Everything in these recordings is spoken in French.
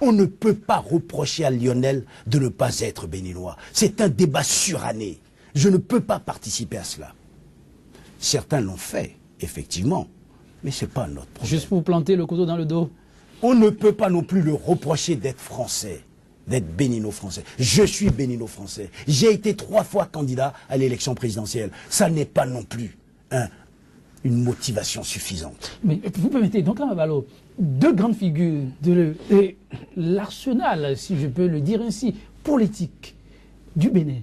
On ne peut pas reprocher à Lionel de ne pas être béninois. C'est un débat suranné. Je ne peux pas participer à cela. Certains l'ont fait, effectivement, mais ce n'est pas notre problème. Juste pour planter le couteau dans le dos. On ne peut pas non plus le reprocher d'être français, d'être bénino-français. Je suis bénino-français. J'ai été 3 fois candidat à l'élection présidentielle. Ça n'est pas non plus une motivation suffisante. Mais vous permettez, donc là, Mabalo, 2 grandes figures de l'arsenal, si je peux le dire ainsi, politique du Bénin,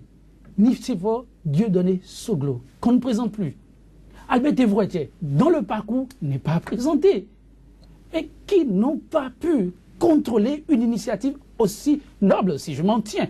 Nicéphore Dieudonné Soglo, qu'on ne présente plus. Albert Evouetier, dans le parcours, n'est pas présenté. Et qui n'ont pas pu contrôler une initiative aussi noble, si je m'en tiens,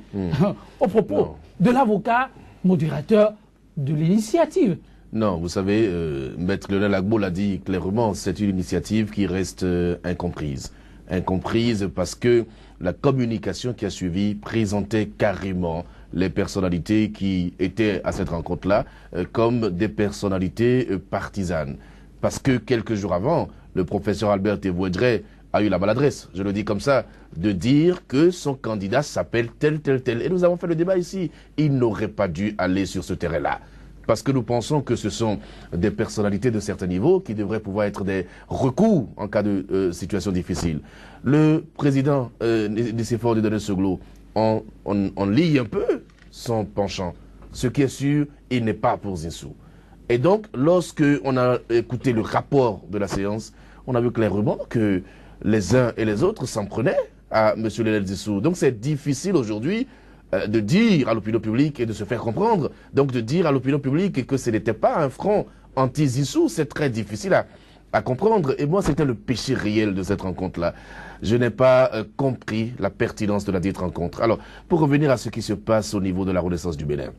au propos de l'avocat modérateur de l'initiative. Non, vous savez, Maître Lionel Gbagbo l'a dit clairement, c'est une initiative qui reste incomprise. Incomprise parce que la communication qui a suivi présentait carrément les personnalités qui étaient à cette rencontre-là comme des personnalités partisanes. Parce que quelques jours avant, le professeur Albert Evouedre a eu la maladresse, je le dis comme ça, de dire que son candidat s'appelle tel. Et nous avons fait le débat ici. Il n'aurait pas dû aller sur ce terrain-là. Parce que nous pensons que ce sont des personnalités de certains niveaux qui devraient pouvoir être des recours en cas de situation difficile. Le président Nicéphore Dieudonné Soglo, on lit un peu son penchant. Ce qui est sûr, il n'est pas pour Zinsou. Et donc, lorsque on a écouté le rapport de la séance, on a vu clairement que les uns et les autres s'en prenaient à M. Lionel Zinsou. Donc c'est difficile aujourd'hui de dire à l'opinion publique et de se faire comprendre, donc de dire à l'opinion publique que ce n'était pas un front anti-Zinsou, c'est très difficile à comprendre. Et moi, c'était le péché réel de cette rencontre-là. Je n'ai pas compris la pertinence de la dite rencontre. Alors, pour revenir à ce qui se passe au niveau de la Renaissance du Bénin,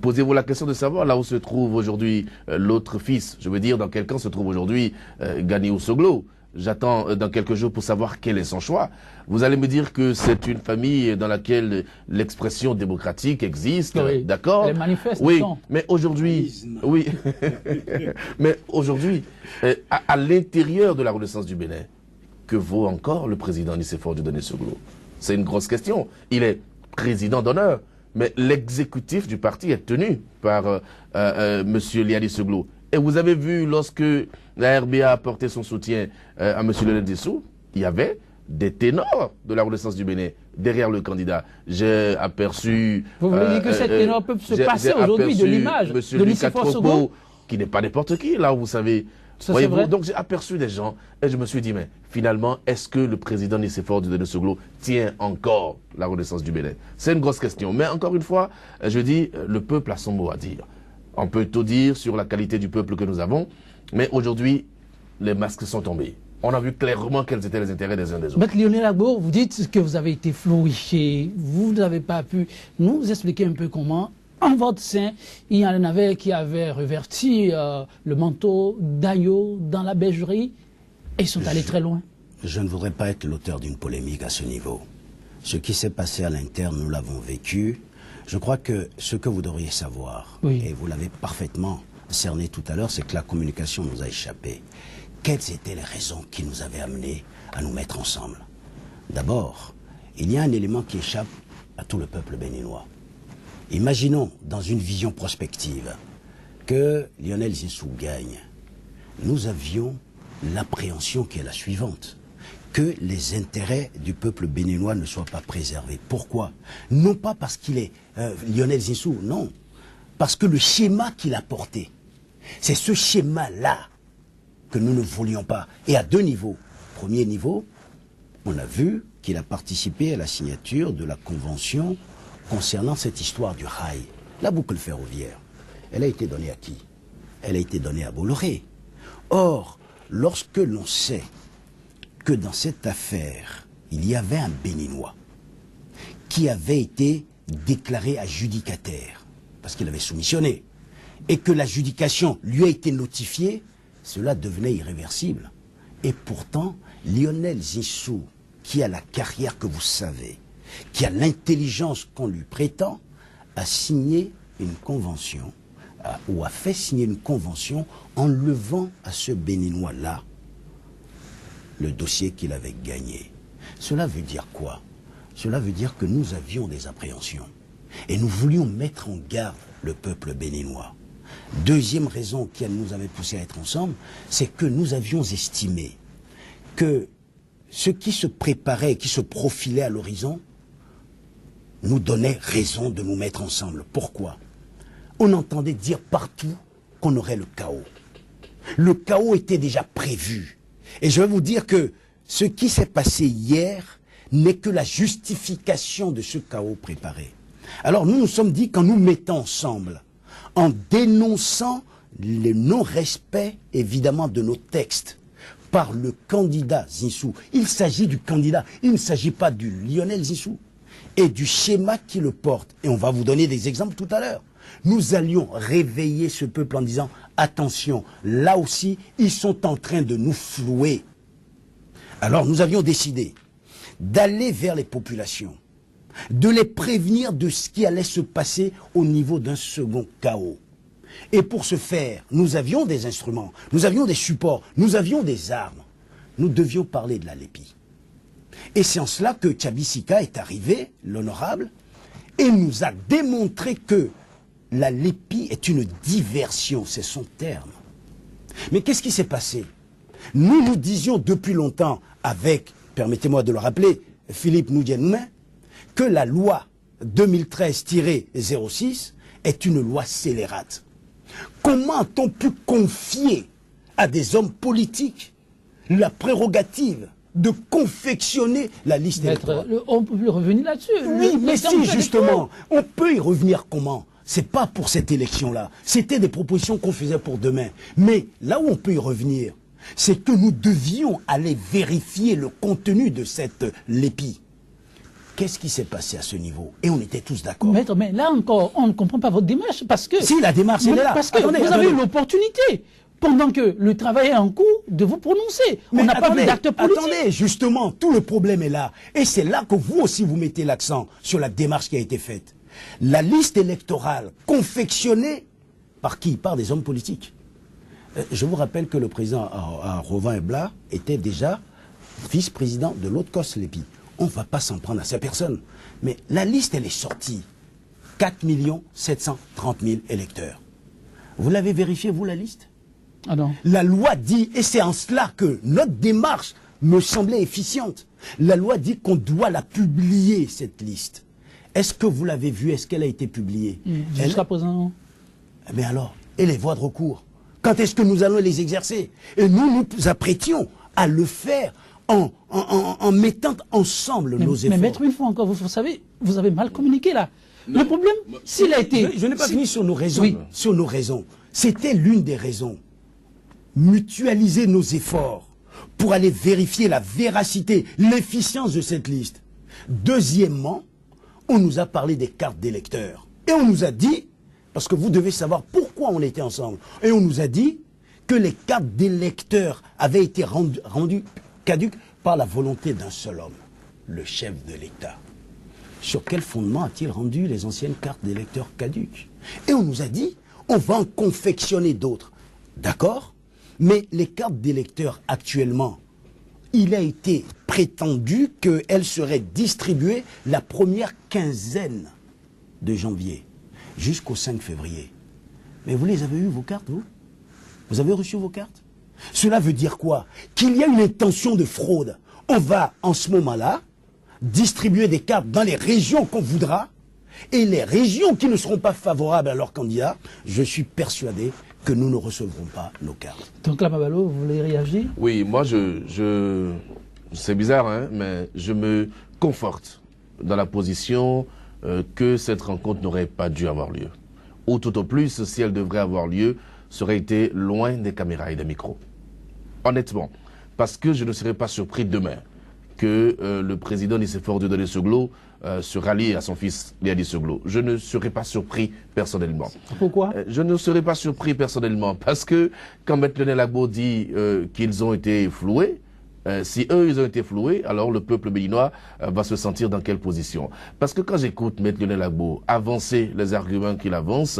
posez-vous la question de savoir là où se trouve aujourd'hui l'autre fils. Je veux dire, dans quel camp se trouve aujourd'hui Ganiou Soglo. J'attends dans quelques jours pour savoir quel est son choix. Vous allez me dire que c'est une famille dans laquelle l'expression démocratique existe, oui, d'accord? Elle manifeste. Oui, mais aujourd'hui, oui, mais aujourd'hui, à l'intérieur de la Renaissance du Bénin, que vaut encore le président Nicéphore Dieudonné Soglo? C'est une grosse question. Il est président d'honneur, mais l'exécutif du parti est tenu par Monsieur Liali Soglo. Et vous avez vu, lorsque la RBA a apporté son soutien à M. Lionel Zinsou, il y avait des ténors de la Renaissance du Bénin derrière le candidat. J'ai aperçu... Vous voulez dire que ces ténors peuvent se passer aujourd'hui de l'image de Nicéphore Soglo, qui n'est pas n'importe qui, là, vous savez. Donc j'ai aperçu des gens et je me suis dit, mais finalement, est-ce que le président Nicéphore Dieudonné Soglo tient encore la Renaissance du Bénin? C'est une grosse question. Mais encore une fois, je dis, le peuple a son mot à dire. On peut tout dire sur la qualité du peuple que nous avons, mais aujourd'hui, les masques sont tombés. On a vu clairement quels étaient les intérêts des uns des autres. Maître Lionel Gbagbo, vous dites que vous avez été flouriché, vous n'avez pas pu nous expliquer un peu comment, en votre sein, il y en avait qui avaient reverti le manteau d'agneau dans la bergerie, et ils sont allés très loin. Je ne voudrais pas être l'auteur d'une polémique à ce niveau. Ce qui s'est passé à l'interne, nous l'avons vécu. Je crois que ce que vous devriez savoir, oui, et vous l'avez parfaitement cerné tout à l'heure, c'est que la communication nous a échappé. Quelles étaient les raisons qui nous avaient amenés à nous mettre ensemble? D'abord, il y a un élément qui échappe à tout le peuple béninois. Imaginons, dans une vision prospective, que Lionel Zinsou gagne. Nous avions l'appréhension qui est la suivante: que les intérêts du peuple béninois ne soient pas préservés. Pourquoi? Non pas parce qu'il est Lionel Zinsou, non. Parce que le schéma qu'il a porté, c'est ce schéma-là que nous ne voulions pas. Et à 2 niveaux. Premier niveau, on a vu qu'il a participé à la signature de la convention concernant cette histoire du rail, la boucle ferroviaire. Elle a été donnée à qui? Elle a été donnée à Bolloré. Or, lorsque l'on sait que dans cette affaire, il y avait un Béninois qui avait été déclaré adjudicataire, parce qu'il avait soumissionné, et que l'adjudication lui a été notifiée, cela devenait irréversible. Et pourtant, Lionel Zinsou, qui a la carrière que vous savez, qui a l'intelligence qu'on lui prétend, a signé une convention, ou a fait signer une convention en levant à ce Béninois-là le dossier qu'il avait gagné. Cela veut dire quoi? Cela veut dire que nous avions des appréhensions. Et nous voulions mettre en garde le peuple béninois. Deuxième raison qui nous avait poussé à être ensemble, c'est que nous avions estimé que ce qui se préparait, qui se profilait à l'horizon, nous donnait raison de nous mettre ensemble. Pourquoi? On entendait dire partout qu'on aurait le chaos. Le chaos était déjà prévu. Et je vais vous dire que ce qui s'est passé hier n'est que la justification de ce chaos préparé. Alors nous nous sommes dit qu'en nous mettant ensemble, en dénonçant le non-respect évidemment de nos textes par le candidat Zinsou, il s'agit du candidat, il ne s'agit pas du Lionel Zinsou, et du schéma qui le porte. Et on va vous donner des exemples tout à l'heure. Nous allions réveiller ce peuple en disant « Attention, là aussi, ils sont en train de nous flouer ». Alors nous avions décidé d'aller vers les populations, de les prévenir de ce qui allait se passer au niveau d'un second chaos. Et pour ce faire, nous avions des instruments, nous avions des supports, nous avions des armes. Nous devions parler de la Lépi. Et c'est en cela que Tchabi Sika est arrivé, l'honorable, et nous a démontré que la Lépi est une diversion, c'est son terme. Mais qu'est-ce qui s'est passé? Nous nous disions depuis longtemps avec, permettez-moi de le rappeler, Philippe Noudienoumen, que la loi 2013-06 est une loi scélérate. Comment a-t-on pu confier à des hommes politiques la prérogative de confectionner la liste électorale? On peut revenir là-dessus. Oui, mais si, justement, on peut y revenir comment? C'est pas pour cette élection-là. C'était des propositions qu'on faisait pour demain. Mais là où on peut y revenir, c'est que nous devions aller vérifier le contenu de cette Lépi. Qu'est-ce qui s'est passé à ce niveau? Et on était tous d'accord. Maître, mais là encore, on ne comprend pas votre démarche parce que... Si, la démarche, elle est là. Parce que vous avez eu l'opportunité, pendant que le travail est en cours, de vous prononcer. Mais on n'a pas vu d'acte politique. Attendez, justement, tout le problème est là. Et c'est là que vous aussi, vous mettez l'accent sur la démarche qui a été faite. La liste électorale confectionnée par qui? Par des hommes politiques. Je vous rappelle que le président Rovin Ebla était déjà vice-président de l'autre COS Lépi. On ne va pas s'en prendre à ces personnes. Mais la liste, elle est sortie. 4 730 000 électeurs. Vous l'avez vérifié, vous, la liste? Ah non. La loi dit, et c'est en cela que notre démarche me semblait efficiente, la loi dit qu'on doit la publier, cette liste. Est-ce que vous l'avez vue? Est-ce qu'elle a été publiée? Jusqu'à présent. Mais alors, et les voies de recours? Quand est-ce que nous allons les exercer? Et nous nous apprêtions à le faire en mettant ensemble nos efforts. Mais maître, une fois encore, vous savez, vous avez mal communiqué là. Non, le problème, s'il a été... Je n'ai pas fini sur nos raisons. Oui. Sur nos raisons. C'était l'une des raisons. Mutualiser nos efforts pour aller vérifier la véracité, l'efficience de cette liste. Deuxièmement, on nous a parlé des cartes d'électeurs. Et on nous a dit, parce que vous devez savoir pourquoi on était ensemble, et on nous a dit que les cartes d'électeurs avaient été rendues caduques par la volonté d'un seul homme, le chef de l'État. Sur quel fondement a-t-il rendu les anciennes cartes d'électeurs caduques? Et on nous a dit, on va en confectionner d'autres. D'accord? Mais les cartes d'électeurs actuellement, il a été prétendu qu'elles seraient distribuées la première quinzaine de janvier jusqu'au 5 février. Mais vous les avez eues, vos cartes, vous? Vous avez reçu vos cartes? Cela veut dire quoi? Qu'il y a une intention de fraude. On va, en ce moment-là, distribuer des cartes dans les régions qu'on voudra, et les régions qui ne seront pas favorables à leurs candidats, je suis persuadé que nous ne recevrons pas nos cartes. Donc là, Mabalo, vous voulez réagir? Oui, moi, c'est bizarre, hein, mais je me conforte dans la position que cette rencontre n'aurait pas dû avoir lieu. Ou tout au plus, si elle devrait avoir lieu, ça aurait été loin des caméras et des micros. Honnêtement, parce que je ne serais pas surpris demain que le président Nicéphore Dieudonné Soglo se rallie à son fils Léadi Soglo. Je ne serais pas surpris personnellement. Pourquoi? Je ne serais pas surpris personnellement parce que quand M. Lionel Gbagbo dit qu'ils ont été floués, si eux ils ont été floués, alors le peuple béninois va se sentir dans quelle position? Parce que quand j'écoute M. Lionel Gbagbo avancer les arguments qu'il avance,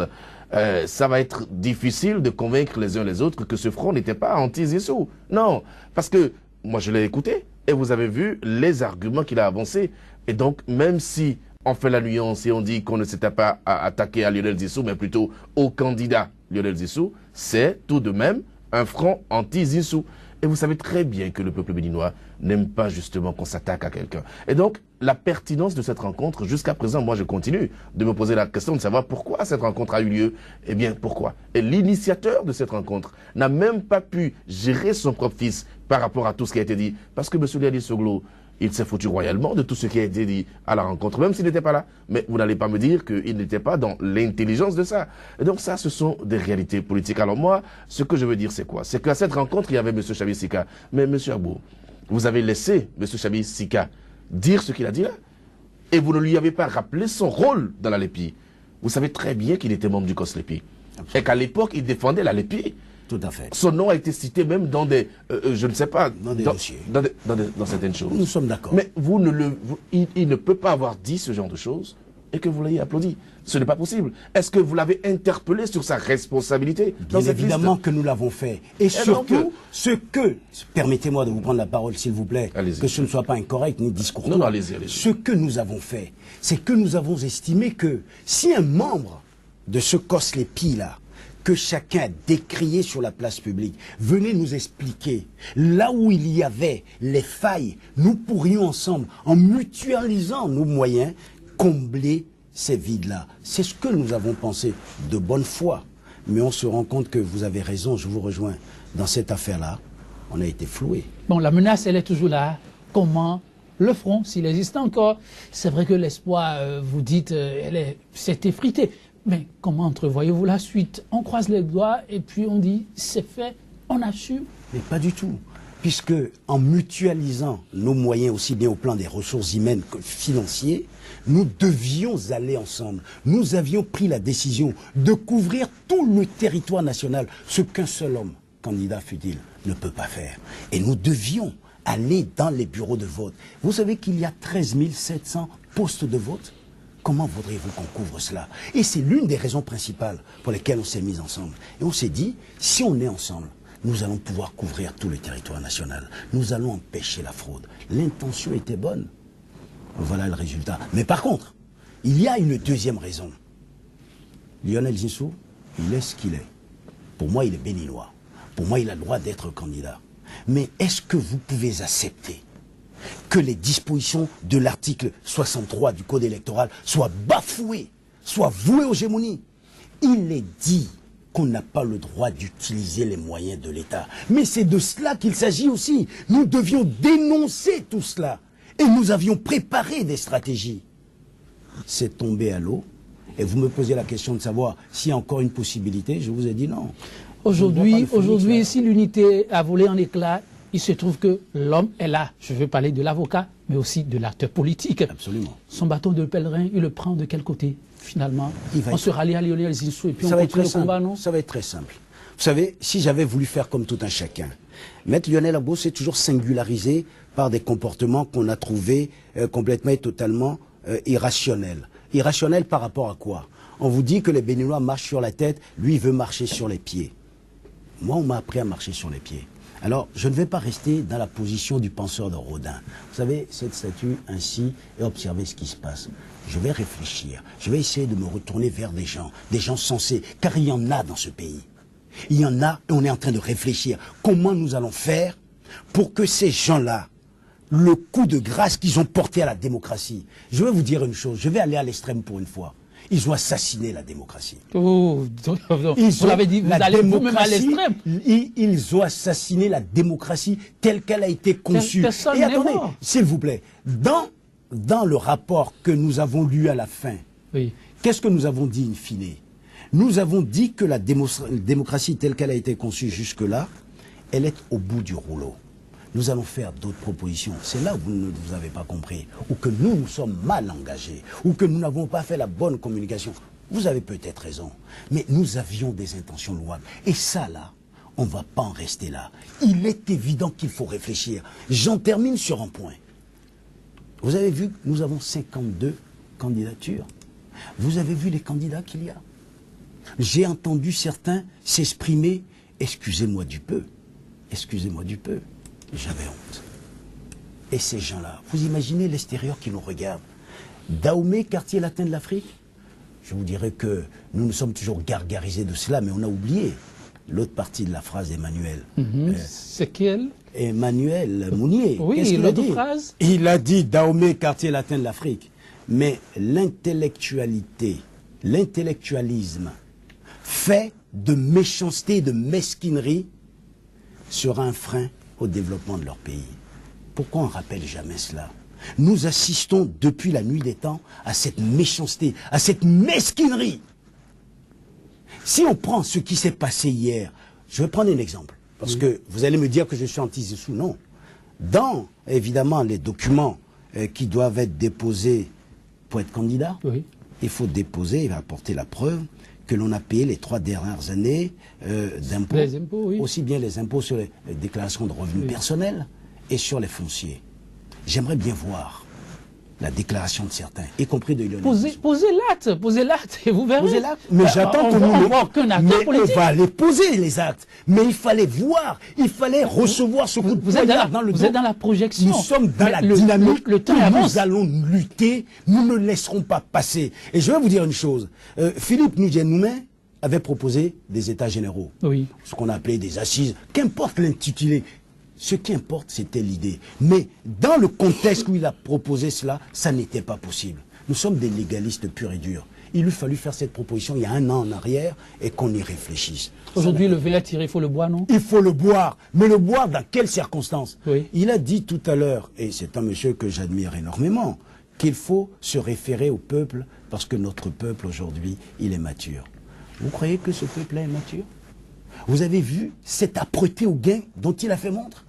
ça va être difficile de convaincre les uns les autres que ce front n'était pas anti-Zissou. Non, parce que moi je l'ai écouté et vous avez vu les arguments qu'il a avancés. Et donc, même si on fait la nuance et on dit qu'on ne s'était pas attaqué à Lionel Zinsou, mais plutôt au candidat Lionel Zinsou, c'est tout de même un front anti-Zinsou. Et vous savez très bien que le peuple béninois n'aime pas justement qu'on s'attaque à quelqu'un. Et donc, la pertinence de cette rencontre, jusqu'à présent, moi je continue de me poser la question de savoir pourquoi cette rencontre a eu lieu. Eh bien, pourquoi? Et l'initiateur de cette rencontre n'a même pas pu gérer son propre fils par rapport à tout ce qui a été dit. Parce que M. Liali Soglo, il s'est foutu royalement de tout ce qui a été dit à la rencontre, même s'il n'était pas là. Mais vous n'allez pas me dire qu'il n'était pas dans l'intelligence de ça. Et donc ça, ce sont des réalités politiques. Alors moi, ce que je veux dire, c'est quoi? C'est qu'à cette rencontre, il y avait M. Chabi Sika. Mais M. Abou, vous avez laissé M. Chabi Sika dire ce qu'il a dit là. Et vous ne lui avez pas rappelé son rôle dans la LEPI. Vous savez très bien qu'il était membre du COS LEPI. Et qu'à l'époque, il défendait la LEPI. Tout à fait. Son nom a été cité même dans des, je ne sais pas, Dans des dossiers. Dans certaines choses. Nous sommes d'accord. Mais il ne peut pas avoir dit ce genre de choses et que vous l'ayez applaudi. Ce n'est pas possible. Est-ce que vous l'avez interpellé sur sa responsabilité dans Bien cette évidemment liste? que nous l'avons fait. Et surtout, permettez-moi de vous prendre la parole s'il vous plaît, que ce ne soit pas incorrect ni discourtois. Non, allez-y. Ce que nous avons fait, c'est que nous avons estimé que si un membre de ce COS LEPI là, que chacun a décrié sur la place publique, venez nous expliquer là où il y avait les failles, nous pourrions ensemble, en mutualisant nos moyens, combler ces vides-là. C'est ce que nous avons pensé de bonne foi. Mais on se rend compte que vous avez raison, je vous rejoins. Dans cette affaire-là, on a été floué. Bon, la menace, elle est toujours là. Comment le front, s'il existe encore? C'est vrai que l'espoir, vous dites, c'est effrité. Mais comment entrevoyez-vous la suite? On croise les doigts et puis on dit, c'est fait, on assume. Mais pas du tout. Puisque en mutualisant nos moyens aussi bien au plan des ressources humaines que financiers, nous devions aller ensemble. Nous avions pris la décision de couvrir tout le territoire national, ce qu'un seul homme, candidat fut-il, ne peut pas faire. Et nous devions aller dans les bureaux de vote. Vous savez qu'il y a 13 700 postes de vote. Comment voudriez-vous qu'on couvre cela? Et c'est l'une des raisons principales pour lesquelles on s'est mis ensemble. Et on s'est dit, si on est ensemble, nous allons pouvoir couvrir tout le territoire national. Nous allons empêcher la fraude. L'intention était bonne. Voilà le résultat. Mais par contre, il y a une deuxième raison. Lionel Zinsou, il est ce qu'il est. Pour moi, il est béninois. Pour moi, il a le droit d'être candidat. Mais est-ce que vous pouvez accepter que les dispositions de l'article 63 du Code électoral soient bafouées, soient vouées aux gémonies? Il est dit qu'on n'a pas le droit d'utiliser les moyens de l'État. Mais c'est de cela qu'il s'agit aussi. Nous devions dénoncer tout cela. Et nous avions préparé des stratégies. C'est tombé à l'eau. Et vous me posez la question de savoir s'il y a encore une possibilité. Je vous ai dit non. Aujourd'hui, si l'unité a volé en éclats, il se trouve que l'homme est là. Je veux parler de l'avocat, mais aussi de l'acteur politique. Absolument. Son bâton de pèlerin, il le prend de quel côté, finalement? On se rallie à Lionel Zinsou et puis on continue le combat, non? Ça va être très simple. Vous savez, si j'avais voulu faire comme tout un chacun, Maître Lionel Gbagbo s'est toujours singularisé par des comportements qu'on a trouvés complètement et totalement irrationnels. Irrationnels par rapport à quoi? On vous dit que les Béninois marchent sur la tête, lui il veut marcher sur les pieds. Moi, on m'a appris à marcher sur les pieds. Alors, je ne vais pas rester dans la position du penseur de Rodin. Vous savez, cette statue ainsi et observer ce qui se passe. Je vais réfléchir. Je vais essayer de me retourner vers des gens sensés, car il y en a dans ce pays. Il y en a et on est en train de réfléchir. Comment nous allons faire pour que ces gens-là, le coup de grâce qu'ils ont porté à la démocratie, je vais vous dire une chose, je vais aller à l'extrême pour une fois. Ils ont assassiné la démocratie. Oh, vous l'avez dit, vous allez vous-même à l'extrême. Ils ont assassiné la démocratie telle qu'elle a été conçue. Et attendez, s'il vous plaît, dans le rapport que nous avons lu à la fin, oui. Qu'est-ce que nous avons dit in fine? Nous avons dit que la démocratie telle qu'elle a été conçue jusque-là, elle est au bout du rouleau. Nous allons faire d'autres propositions. C'est là où vous ne vous avez pas compris, ou que nous sommes mal engagés, ou que nous n'avons pas fait la bonne communication. Vous avez peut-être raison, mais nous avions des intentions louables. Et ça, là, on ne va pas en rester là. Il est évident qu'il faut réfléchir. J'en termine sur un point. Vous avez vu que nous avons 52 candidatures. Vous avez vu les candidats qu'il y a. J'ai entendu certains s'exprimer, excusez-moi du peu, excusez-moi du peu. J'avais honte. Et ces gens-là, vous imaginez l'extérieur qui nous regarde. Dahomey, quartier latin de l'Afrique, je vous dirais que nous nous sommes toujours gargarisés de cela, mais on a oublié l'autre partie de la phrase d'Emmanuel. C'est quel? Emmanuel Mounier. Oui, l'autre phrase. Il a dit Dahomey, quartier latin de l'Afrique. Mais l'intellectualité, l'intellectualisme fait de méchanceté et de mesquinerie sera un frein au développement de leur pays. Pourquoi on ne rappelle jamais cela? Nous assistons depuis la nuit des temps à cette méchanceté, à cette mesquinerie. Si on prend ce qui s'est passé hier, je vais prendre un exemple, parce que vous allez me dire que je suis anti-Zissou. Non. Dans, évidemment, les documents qui doivent être déposés pour être candidat, il faut déposer et apporter la preuve que l'on a payé les 3 dernières années d'impôts, aussi bien les impôts sur les déclarations de revenus personnels et sur les fonciers. J'aimerais bien voir la déclaration de certains, y compris de Lionel. Posez l'acte et vous verrez. Posez l'acte, mais j'attends qu'on nous on va les poser, les actes. Mais il fallait voir, il fallait recevoir ce coup de poignard dans le dos. Vous êtes dans la projection. Nous sommes dans la dynamique. Le temps avance. Nous allons lutter, nous ne laisserons pas passer. Et je vais vous dire une chose. Philippe Nugent-Noumen avait proposé des états généraux. Oui. Ce qu'on appelait des assises. Qu'importe l'intitulé. Ce qui importe, c'était l'idée. Mais dans le contexte où il a proposé cela, ça n'était pas possible. Nous sommes des légalistes purs et durs. Il lui fallu faire cette proposition il y a 1 an en arrière et qu'on y réfléchisse. Aujourd'hui, le verre tiré, il faut le boire, non? Il faut le boire. Mais le boire dans quelles circonstances? Il a dit tout à l'heure, et c'est un monsieur que j'admire énormément, qu'il faut se référer au peuple parce que notre peuple aujourd'hui, il est mature. Vous croyez que ce peuple-là est mature? Vous avez vu cette âpreté au gain dont il a fait montre?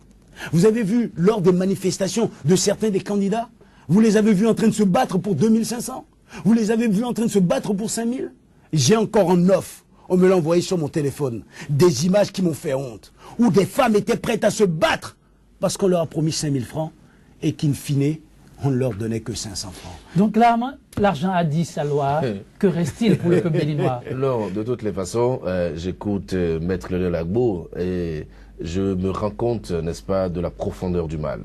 Vous avez vu lors des manifestations de certains des candidats? Vous les avez vus en train de se battre pour 2500? Vous les avez vus en train de se battre pour 5000? J'ai encore en off, on me l'a envoyé sur mon téléphone, des images qui m'ont fait honte, où des femmes étaient prêtes à se battre parce qu'on leur a promis 5000 francs et qu'in fine, on ne leur donnait que 500 francs. Donc là, l'argent a dit sa loi. Que reste-t-il pour le peuple béninois? Non, de toutes les façons, j'écoute Maître Lionel Gbagbo et je me rends compte, n'est-ce pas, de la profondeur du mal.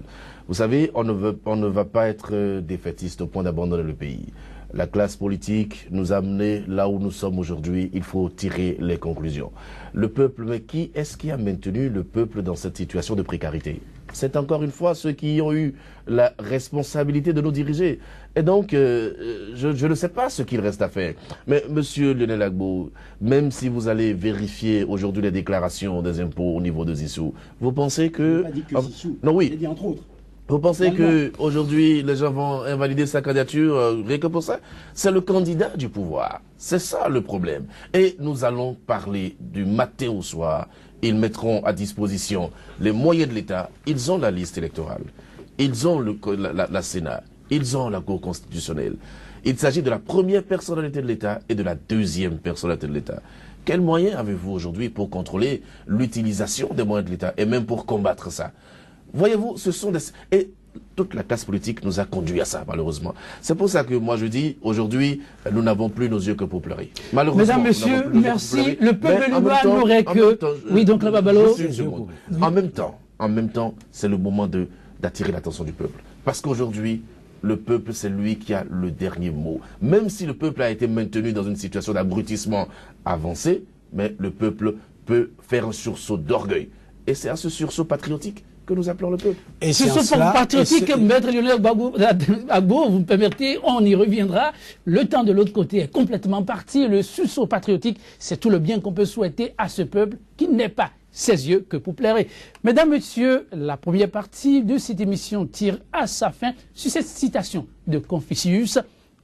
Vous savez, on ne va pas être défaitiste au point d'abandonner le pays. La classe politique nous a amenés là où nous sommes aujourd'hui. Il faut tirer les conclusions. Le peuple, mais qui est-ce qui a maintenu le peuple dans cette situation de précarité? C'est encore une fois ceux qui ont eu la responsabilité de nous diriger. Et donc, je ne sais pas ce qu'il reste à faire. Mais monsieur Lionel Gbagbo, même si vous allez vérifier aujourd'hui les déclarations des impôts au niveau de Zissou, vous pensez que... pas dit que Zissou. Non, oui. J'ai dit entre autres. Vous pensez qu'aujourd'hui, les gens vont invalider sa candidature rien que pour ça? C'est le candidat du pouvoir. C'est ça le problème. Et nous allons parler du matin au soir. Ils mettront à disposition les moyens de l'État. Ils ont la liste électorale. Ils ont la Sénat. Ils ont la Cour constitutionnelle. Il s'agit de la première personnalité de l'État et de la deuxième personnalité de l'État. Quels moyens avez-vous aujourd'hui pour contrôler l'utilisation des moyens de l'État et même pour combattre ça? Voyez-vous, ce sont des... Et toute la classe politique nous a conduit à ça, malheureusement. C'est pour ça que moi je dis, aujourd'hui, nous n'avons plus nos yeux que pour pleurer. Malheureusement, mesdames, messieurs, merci. Le peuple béninois n'aurait que... Oui, donc la Babalo... En même temps, c'est le moment d'attirer l'attention du peuple. Parce qu'aujourd'hui, le peuple, c'est lui qui a le dernier mot. Même si le peuple a été maintenu dans une situation d'abrutissement avancé, mais le peuple peut faire un sursaut d'orgueil. Et c'est à ce sursaut patriotique que nous appelons le peuple. Et ce sont patriotique, Maître Lionel Gbagbo, vous me permettez, on y reviendra. Le temps de l'autre côté est complètement parti. Le sursaut patriotique, c'est tout le bien qu'on peut souhaiter à ce peuple qui n'est pas ses yeux que pour plaire. Mesdames, Messieurs, la première partie de cette émission tire à sa fin sur cette citation de Confucius.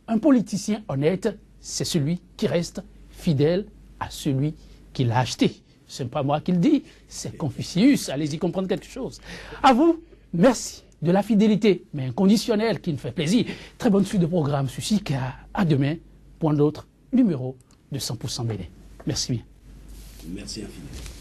Un politicien honnête, c'est celui qui reste fidèle à celui qui l'a acheté. Ce n'est pas moi qui le dis, c'est Confucius. Allez-y comprendre quelque chose. À vous, merci de la fidélité, mais inconditionnelle, qui me fait plaisir. Très bonne suite de programme. Susika, à demain, pour un autre numéro de 100% Bénin. Merci bien. Merci infiniment.